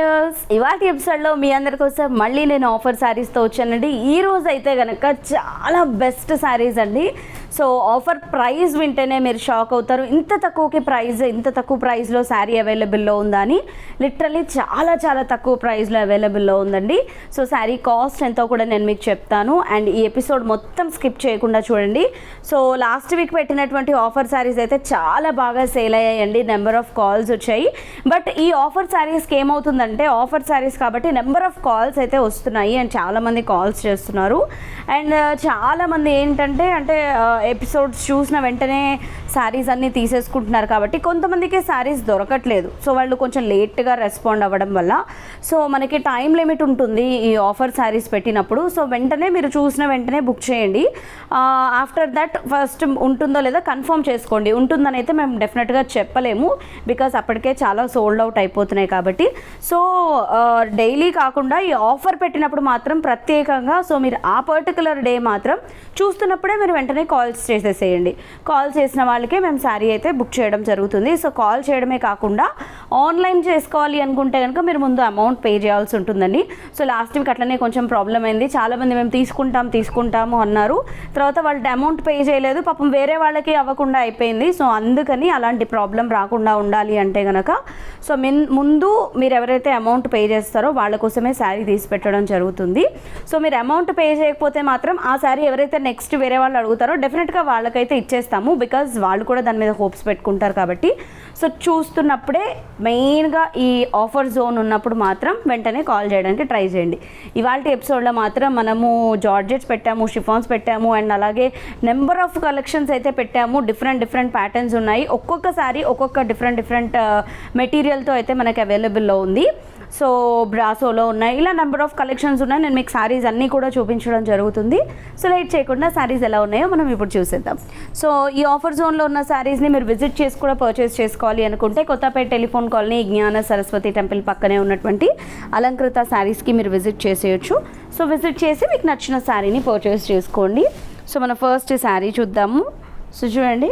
Viewers, ఇవాటి ఎపిసోడ్లో మీ అందరి కోసం మళ్ళీ నేను ఆఫర్ శారీస్తో వచ్చానండి. ఈ రోజు అయితే కనుక చాలా బెస్ట్ శారీస్ అండి. సో ఆఫర్ ప్రైస్ వింటేనే మీరు షాక్ అవుతారు. ఇంత తక్కువ ప్రైస్లో శారీ అవైలబుల్లో ఉందా అని. లిటరల్లీ చాలా తక్కువ ప్రైస్లో అవైలబుల్లో ఉందండి. సో శారీ కాస్ట్ ఎంతో కూడా నేను మీకు చెప్తాను. అండ్ ఈ ఎపిసోడ్ మొత్తం స్కిప్ చేయకుండా చూడండి. సో లాస్ట్ వీక్ పెట్టినటువంటి ఆఫర్ శారీస్ అయితే చాలా బాగా సేల్ అయ్యాయండి. నెంబర్ ఆఫ్ కాల్స్ వచ్చాయి. బట్ ఈ ఆఫర్ శారీస్కి ఏమవుతుందంటే, ఆఫర్ శారీస్ కాబట్టి నెంబర్ ఆఫ్ కాల్స్ అయితే వస్తున్నాయి అండ్ చాలామంది కాల్స్ చేస్తున్నారు. అండ్ చాలామంది ఏంటంటే ఎపిసోడ్స్ చూసిన వెంటనే శారీస్ అన్నీ తీసేసుకుంటున్నారు కాబట్టి కొంతమందికి శారీస్ దొరకట్లేదు. సో వాళ్ళు కొంచెం లేట్గా రెస్పాండ్ అవ్వడం వల్ల సో మనకి టైం లిమిట్ ఉంటుంది ఈ ఆఫర్ శారీస్ పెట్టినప్పుడు. సో వెంటనే మీరు చూసిన వెంటనే బుక్ చేయండి. ఆఫ్టర్ దట్ ఫస్ట్ ఉంటుందో లేదా కన్ఫర్మ్ చేసుకోండి. ఉంటుందని అయితే మేము డెఫినెట్గా చెప్పలేము, బికాస్ అప్పటికే చాలా సోల్డ్ అవుట్ అయిపోతున్నాయి కాబట్టి. సో డైలీ కాకుండా ఈ ఆఫర్ పెట్టినప్పుడు మాత్రం ప్రత్యేకంగా సో మీరు ఆ పర్టికులర్ డే మాత్రం చూస్తున్నప్పుడే మీరు వెంటనే కాల్స్ చేసేసేయండి. కాల్ చేసిన వాళ్ళకే మేము శారీ అయితే బుక్ చేయడం జరుగుతుంది. సో కాల్ చేయడమే కాకుండా ఆన్లైన్ చేసుకోవాలి అనుకుంటే కనుక మీరు ముందు అమౌంట్ పే చేయాల్సి ఉంటుందండి. సో లాస్ట్ వీక్ అట్లనే కొంచెం ప్రాబ్లం అయింది. చాలామంది మేము తీసుకుంటాము అన్నారు. తర్వాత వాళ్ళు అమౌంట్ పే చేయలేదు, పాపం వేరే వాళ్ళకి అవ్వకుండా అయిపోయింది. సో అందుకని అలాంటి ప్రాబ్లం రాకుండా ఉండాలి అంటే కనుక సో ముందు మీరు ఎవరైతే అమౌంట్ పే చేస్తారో వాళ్ళ కోసమే శారీ తీసి పెట్టడం జరుగుతుంది. సో మీరు అమౌంట్ పే చేయకపోతే మాత్రం ఆ శారీ ఎవరైతే నెక్స్ట్ వేరే వాళ్ళు అడుగుతారో డెఫినెట్గా వాళ్ళకైతే ఇచ్చేస్తాము, బికాజ్ వాళ్ళు కూడా దాని మీద హోప్స్ పెట్టుకుంటారు కాబట్టి. సో చూస్తున్నప్పుడే మెయిన్గా ఈ ఆఫర్ జోన్ ఉన్నప్పుడు మాత్రం వెంటనే కాల్ చేయడానికి ట్రై చేయండి. ఇవాళ ఎపిసోడ్లో మాత్రం మనము జార్జెట్స్ పెట్టాము, షిఫాన్స్ పెట్టాము అండ్ అలాగే నెంబర్ ఆఫ్ కలెక్షన్స్ అయితే పెట్టాము. డిఫరెంట్ ప్యాటర్న్స్ ఉన్నాయి. ఒక్కొక్క శారీ ఒక్కొక్క డిఫరెంట్ మెటీరియల్తో అయితే మనకి అవైలబుల్లో ఉంది. సో బ్రాసోలో ఉన్నాయి, ఇలా నెంబర్ ఆఫ్ కలెక్షన్స్ ఉన్నాయి. నేను మీకు శారీస్ అన్నీ కూడా చూపించడం జరుగుతుంది. సో లేట్ చేయకుండా శారీస్ ఎలా ఉన్నాయో మనం ఇప్పుడు చూసేద్దాం. సో ఈ ఆఫర్ జోన్లో ఉన్న శారీస్ని మీరు విజిట్ చేసి కూడా పర్చేస్ చేసుకోవాలి అనుకుంటే కొత్తపేట టెలిఫోన్ కాలనీ జ్ఞాన సరస్వతి టెంపుల్ పక్కనే ఉన్నటువంటి అలంకృత శారీస్కి మీరు విజిట్ చేసేయచ్చు. సో విజిట్ చేసి మీకు నచ్చిన శారీని పర్చేస్ చేసుకోండి. సో మన ఫస్ట్ శారీ చూద్దాము. సో చూడండి,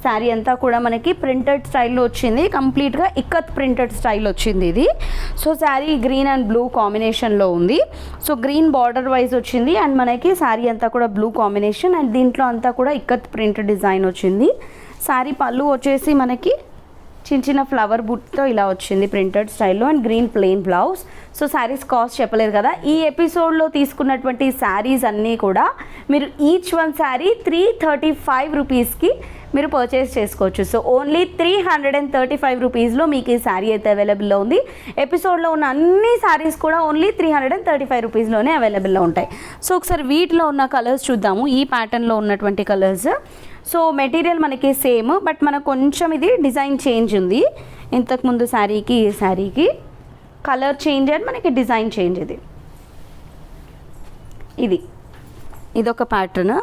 శారీ అంతా కూడా మనకి ప్రింటెడ్ స్టైల్లో వచ్చింది. కంప్లీట్గా ఇక్కత్ ప్రింటెడ్ స్టైల్ వచ్చింది ఇది. So sari green and blue కాంబినేషన్లో ఉంది. సో గ్రీన్ బార్డర్ వైజ్ వచ్చింది అండ్ మనకి శారీ అంతా కూడా బ్లూ కాంబినేషన్ అండ్ దీంట్లో అంతా కూడా ఇక్కత్ ప్రింట్ డిజైన్ వచ్చింది. శారీ పళ్ళు వచ్చేసి మనకి చిన్న ఫ్లవర్ బుట్తో ఇలా వచ్చింది ప్రింటెడ్ స్టైల్లో and green plain blouse. So saris cost చెప్పలేదు కదా. ఈ ఎపిసోడ్లో తీసుకున్నటువంటి శారీస్ అన్నీ కూడా మీరు ఈచ్ వన్ శారీ 335 రూపీస్కి మీరు పర్చేస్ చేసుకోవచ్చు. సో ఓన్లీ 335 రూపీస్లో మీకు ఈ శారీ అయితే అవైలబుల్లో ఉంది. ఎపిసోడ్లో ఉన్న అన్ని శారీస్ కూడా ఓన్లీ 335 రూపీస్లోనే అవైలబుల్లో ఉంటాయి. సో ఒకసారి వీటిలో ఉన్న కలర్స్ చూద్దాము, ఈ ప్యాటర్న్లో ఉన్నటువంటి కలర్స్. సో మెటీరియల్ మనకి సేమ్, బట్ మనకు కొంచెం ఇది డిజైన్ చేంజ్ ఉంది. ఇంతకుముందు శారీకి ఈ శారీకి కలర్ చేంజ్ అండ్ మనకి డిజైన్ చేంజ్. ఇదొక ప్యాటర్న్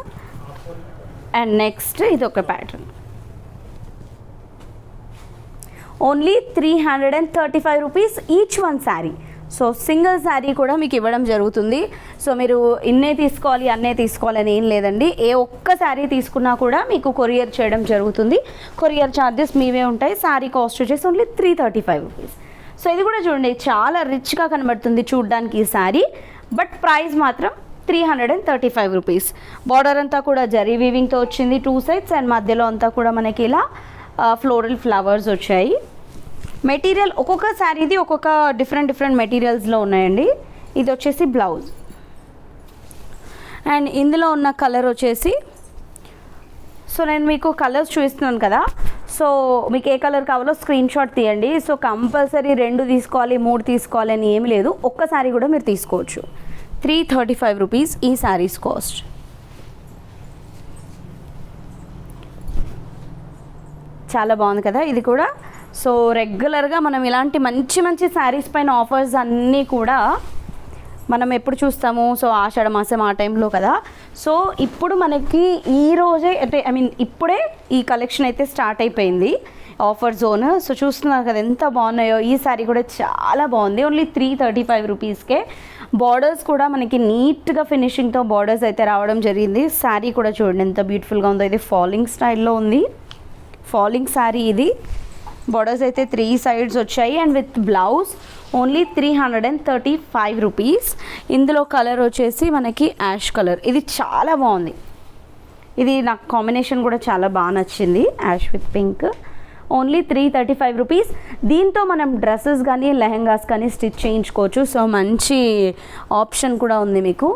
అండ్ నెక్స్ట్ ఇదొక pattern. Only 335 rupees each one sari. So single sari కూడా మీకు ఇవ్వడం జరుగుతుంది. సో మీరు ఇన్నే తీసుకోవాలి అన్నే తీసుకోవాలని ఏం లేదండి. ఏ ఒక్క శారీ తీసుకున్నా కూడా మీకు కొరియర్ చేయడం జరుగుతుంది. కొరియర్ ఛార్జెస్ మీవే ఉంటాయి. శారీ కాస్ట్ వచ్చేసి ఓన్లీ 335 రూపీస్. సో ఇది కూడా చూడండి, చాలా రిచ్గా కనబడుతుంది చూడడానికి ఈ శారీ, బట్ ప్రైస్ మాత్రం 335 రూపీస్. బార్డర్ అంతా కూడా జరీ వీవింగ్తో వచ్చింది 2 సైడ్స్ అండ్ మధ్యలో అంతా కూడా మనకి ఇలా ఫ్లోరల్ ఫ్లవర్స్ వచ్చాయి. మెటీరియల్ ఒక్కొక్క శారీది ఒక్కొక్క డిఫరెంట్ మెటీరియల్స్లో ఉన్నాయండి. ఇది వచ్చేసి బ్లౌజ్ అండ్ ఇందులో ఉన్న కలర్ వచ్చేసి, సో నేను మీకు కలర్స్ చూపిస్తున్నాను కదా. సో మీకు ఏ కలర్ కావాలో స్క్రీన్ షాట్ తీయండి. సో కంపల్సరీ 2 తీసుకోవాలి 3 తీసుకోవాలి అని ఏమి లేదు, ఒక్క శారీ కూడా మీరు తీసుకోవచ్చు. 335 రూపీస్ ఈ శారీస్ కాస్ట్. చాలా బాగుంది కదా ఇది కూడా. సో రెగ్యులర్గా మనం ఇలాంటి మంచి శారీస్ పైన ఆఫర్స్ అన్నీ కూడా మనం ఎప్పుడు చూస్తాము? సో ఆషాఢ మాసం ఆ టైంలో కదా. సో ఇప్పుడు మనకి ఈ రోజే అంటే ఇప్పుడే ఈ కలెక్షన్ అయితే స్టార్ట్ అయిపోయింది ఆఫర్ జోన్. సో చూస్తున్నారు కదా ఎంత బాగున్నాయో. ఈ శారీ కూడా చాలా బాగుంది. ఓన్లీ 335 రూపీస్కే. బార్డర్స్ కూడా మనకి నీట్గా ఫినిషింగ్తో బార్డర్స్ అయితే రావడం జరిగింది. శారీ కూడా చూడండి ఎంత బ్యూటిఫుల్గా ఉందో. ఇది ఫాలింగ్ స్టైల్లో ఉంది, ఫాలింగ్ శారీ ఇది. బార్డర్స్ అయితే 3 సైడ్స్ వచ్చాయి and with blouse only 335 rupees. ఇందులో కలర్ వచ్చేసి మనకి యాష్ కలర్. ఇది చాలా బాగుంది. ఇది నాకు కాంబినేషన్ కూడా చాలా బాగా నచ్చింది, ash with pink. Only 335 rupees. దీంతో మనం డ్రెస్సెస్ కానీ లెహెంగాస్ కానీ స్టిచ్ చేయించుకోవచ్చు. సో మంచి ఆప్షన్ కూడా ఉంది మీకు.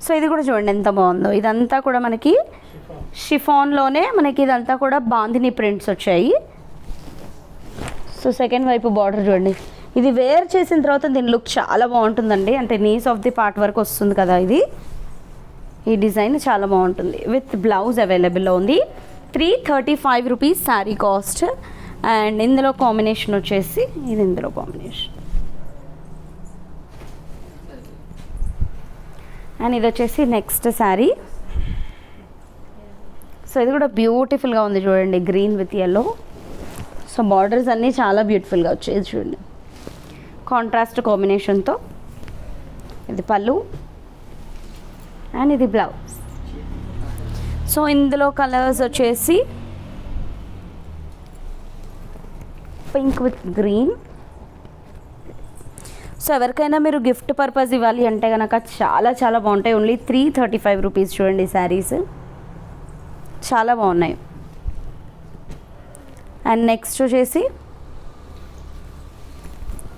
సో ఇది కూడా చూడండి ఎంత బాగుందో. ఇదంతా కూడా మనకి షిఫాన్లోనే మనకి ఇదంతా కూడా బాందిని ప్రింట్స్ వచ్చాయి. సో సెకండ్ వైపు బార్డర్ చూడండి. ఇది వేర్ చేసిన తర్వాత దీని లుక్ చాలా బాగుంటుందండి. అంటే నీస్ ఆఫ్ ది పార్ట్ వరకు వస్తుంది కదా ఇది. ఈ డిజైన్ చాలా బాగుంటుంది. విత్ బ్లౌజ్ అవైలబుల్లో ఉంది. 335 రూపీస్ శారీ కాస్ట్. అండ్ ఇందులో కాంబినేషన్ వచ్చేసి ఇది, ఇందులో కాంబినేషన్. అండ్ ఇది వచ్చేసి నెక్స్ట్ శారీ. సో ఇది కూడా బ్యూటిఫుల్గా ఉంది చూడండి, green with yellow. So borders అన్నీ చాలా బ్యూటిఫుల్గా వచ్చాయి చూడండి, కాంట్రాస్ట్ కాంబినేషన్తో. ఇది పళ్ళు అండ్ ఇది బ్లౌజ్. సో ఇందులో కలర్స్ వచ్చేసి పింక్ విత్ గ్రీన్. సో ఎవరికైనా మీరు గిఫ్ట్ పర్పస్ ఇవ్వాలి అంటే కనుక చాలా చాలా బాగుంటాయి. Only 335 rupees. చూడండి శారీస్ చాలా బాగున్నాయి. అండ్ నెక్స్ట్ వచ్చేసి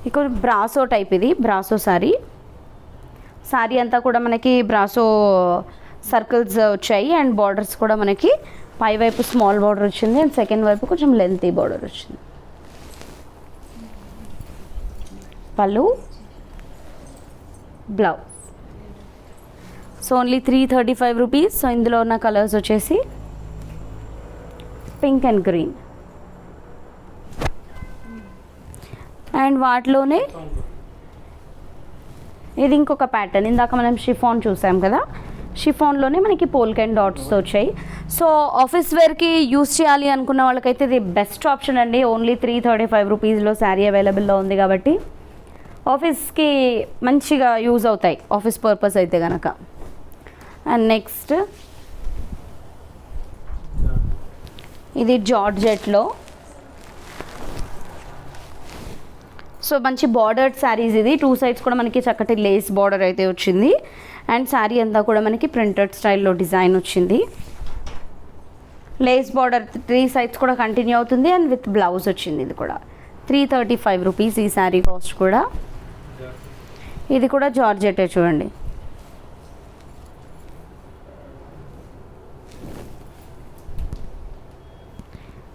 ఇక బ్రాసో టైప్. ఇది బ్రాసో శారీ. శారీ అంతా కూడా మనకి బ్రాసో సర్కిల్స్ వచ్చాయి. అండ్ బార్డర్స్ కూడా మనకి పై వైపు స్మాల్ బార్డర్ వచ్చింది అండ్ సెకండ్ వైపు కొంచెం లెంతీ బార్డర్ వచ్చింది. పళ్ళు, blouse. So only 335 rupees. So ఇందులో ఉన్న కలర్స్ వచ్చేసి పింక్ అండ్ గ్రీన్. అండ్ వాటిలోనే ఇది ఇంకొక ప్యాటర్న్. ఇందాక మనం షిఫాన్ చూసాం కదా, షిఫాన్లోనే మనకి పోల్కా అండ్ డాట్స్తో వచ్చాయి. సో ఆఫీస్ వేర్కి యూస్ చేయాలి అనుకున్న వాళ్ళకైతే ఇది బెస్ట్ ఆప్షన్ అండి. ఓన్లీ 335 రూపీస్లో శారీ అవైలబుల్లో ఉంది కాబట్టి ఆఫీస్కి మంచిగా యూజ్ అవుతాయి, ఆఫీస్ పర్పస్ అయితే కనుక. అండ్ నెక్స్ట్ ఇది జార్జెట్లో. సో మంచి బార్డర్డ్ శారీస్. ఇది 2 సైడ్స్ కూడా మనకి చక్కటి లేస్ బార్డర్ అయితే వచ్చింది. అండ్ శారీ అంతా కూడా మనకి ప్రింటెడ్ స్టైల్లో డిజైన్ వచ్చింది. లేస్ బార్డర్ 3 సైడ్స్ కూడా కంటిన్యూ అవుతుంది. అండ్ విత్ బ్లౌజ్ వచ్చింది. ఇది కూడా 335 రూపీస్ ఈ శారీ కాస్ట్ కూడా. ఇది కూడా జార్జెటే చూడండి.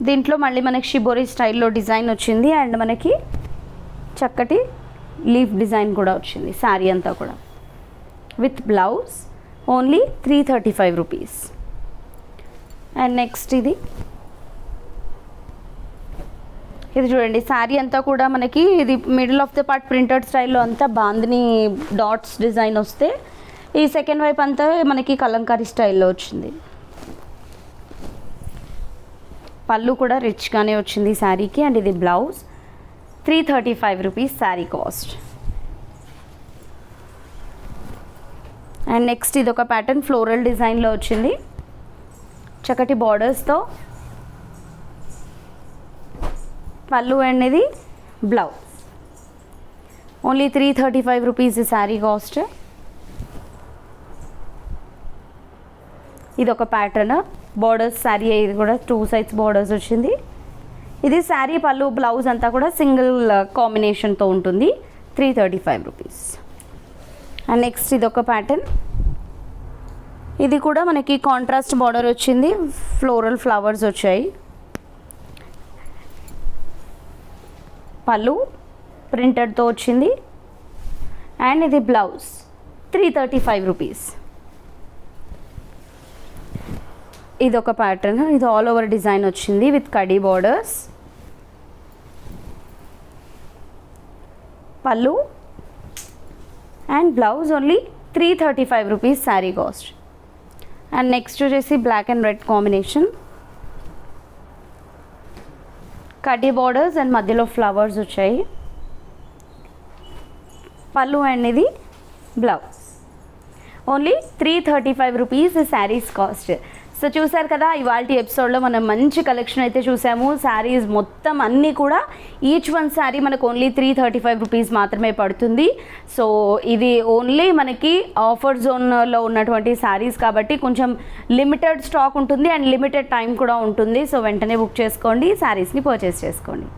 దీంట్లో మళ్ళీ మనకి షిబోరి స్టైల్లో డిజైన్ వచ్చింది. అండ్ మనకి చక్కటి లీఫ్ డిజైన్ కూడా వచ్చింది శారీ అంతా కూడా with blouse. Only 335 rupees. And next ఇది చూడండి. శారీ అంతా కూడా మనకి ఇది middle of the part printed స్టైల్లో అంతా బాందిని డాట్స్ డిజైన్ వస్తే, ఈ సెకండ్ వైపు అంతా మనకి కలంకారీ స్టైల్లో వచ్చింది. పళ్ళు కూడా రిచ్గానే వచ్చింది శారీకి. అండ్ ఇది blouse. 335 rupees sari cost. And next ఇది ఒక ప్యాటర్న్ ఫ్లోరల్ డిజైన్లో వచ్చింది, చక్కటి బార్డర్స్తో. పళ్ళు అండ్ ఇది బ్లౌజ్. ఓన్లీ 335 రూపీస్ ఈ శారీ కాస్ట్. ఇది ఒక ప్యాటర్న్ బార్డర్స్ శారీ. ఇది కూడా 2 సైడ్స్ బార్డర్స్ వచ్చింది. ఇది శారీ పళ్ళు బ్లౌజ్ అంతా కూడా సింగిల్ కాంబినేషన్తో ఉంటుంది. 335 రూపీస్. అండ్ నెక్స్ట్ ఇది ఒక ప్యాటర్న్. ఇది కూడా మనకి కాంట్రాస్ట్ బార్డర్ వచ్చింది, ఫ్లోరల్ ఫ్లవర్స్ వచ్చాయి. పళ్ళు ప్రింటెడ్తో వచ్చింది. అండ్ ఇది బ్లౌజ్. 335 రూపీస్. ఇది ఒక ప్యాటర్న్. ఇది ఆల్ ఓవర్ డిజైన్ వచ్చింది విత్ కడీ బార్డర్స్. పళ్ళు and blouse. Only 335 rupees sari cost. And next వచ్చేసి బ్లాక్ అండ్ రెడ్ కాంబినేషన్, కడ్డీ బార్డర్స్ అండ్ మధ్యలో ఫ్లవర్స్ వచ్చాయి. పళ్ళు అండ్ ఇది blouse. Only 335 rupees saris cost. So చూసారు కదా, ఇవాళ ఎపిసోడ్లో మనం మంచి కలెక్షన్ అయితే చూసాము. శారీస్ మొత్తం అన్నీ కూడా ఈచ్ వన్ శారీ మనకు ఓన్లీ 335 రూపీస్ మాత్రమే పడుతుంది. సో ఇది ఓన్లీ మనకి ఆఫర్ జోన్లో ఉన్నటువంటి శారీస్ కాబట్టి కొంచెం లిమిటెడ్ స్టాక్ ఉంటుంది అండ్ లిమిటెడ్ టైం కూడా ఉంటుంది. సో వెంటనే బుక్ చేసుకోండి, శారీస్ని పర్చేస్ చేసుకోండి.